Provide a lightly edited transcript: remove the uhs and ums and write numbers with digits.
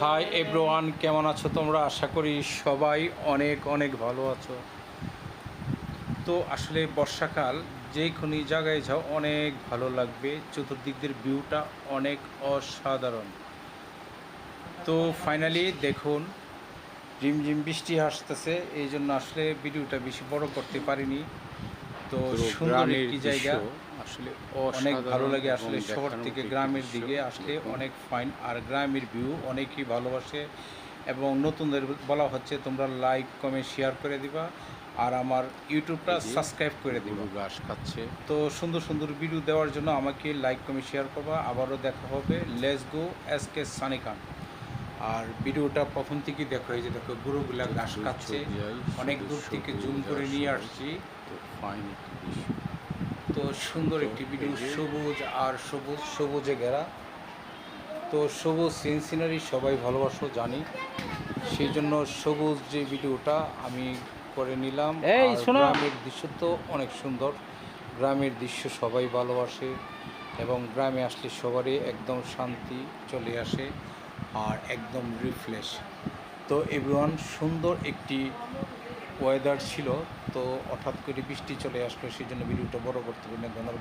Hi everyone, কেমন আছো তোমরা? আশা করি সবাই অনেক অনেক ভালো আছো। তো আসলে বর্ষাকাল যেখানে জায়গায় যাও অনেক ভালো লাগবে, চতুর্দিক দিয়ে ভিউটা অনেক অসাধারণ। তো ফাইনালি দেখুন, ঝিমঝিম বৃষ্টি আসতেছে, এই জন্য আসলে ভিডিওটা বেশি বড় করতে পারিনি। তো সুন্দর গ্রামের একটি দৃশ্য জায়গা, আসলে অনেক ভালো অসাধারণ লাগে এবং আসলে। শহর দেখার থেকে মতো একটি গ্রামের দৃশ্য। দিকে আসলে দেখুন, অনেক ফাইন, আর গ্রামের ভিউ অনেকেই ভালোবাসে। এবং নতুনদের বলা হচ্ছে তোমরা লাইক কমেন্ট শেয়ার করে দিবা, আর আমার ইউটিউবটা এই যে সাবস্ক্রাইব করে দিবা। গরু ঘাস খাচ্ছে। তো সুন্দর সুন্দর ভিডিও দেওয়ার জন্য আমাকে লাইক কমেন্ট শেয়ার করবা। আবারও দেখা হবে। লেটস গো এসকে সানি খান। আর ভিডিওটা প্রথম থেকেই দেখো, এই যে দেখো গরুগুলা ঘাস যতদূর খাচ্ছে। চোখ যায় অনেক শুধু দূর থেকে সবুজ জুম আর করে নিয়ে সবুজ। আসছি। তো ফাইন একটি দৃশ্য। তো সুন্দর তো একটি ভিডিও, এই যে সবুজ আর সবুজ, সবুজে ঘেরা। তো সবুজ সিনারি সবাই ভালোবাসো জানি, সেই জন্য সবুজ যে ভিডিওটা আমি করে নিলাম। আর গ্রামের দৃশ্য তো অনেক সুন্দর, গ্রামের দৃশ্য সবাই ভালোবাসে, এবং গ্রামে আসলে সবারই একদম শান্তি চলে আসে আর একদম রিফ্রেশ। তো এভরিওয়ান, সুন্দর একটি ওয়েদার ছিল, তো হঠাৎ করে বৃষ্টি চলে আসলো, সেই জন্য ভিডিওটা বড় করতে পারি না। ধন্যবাদ।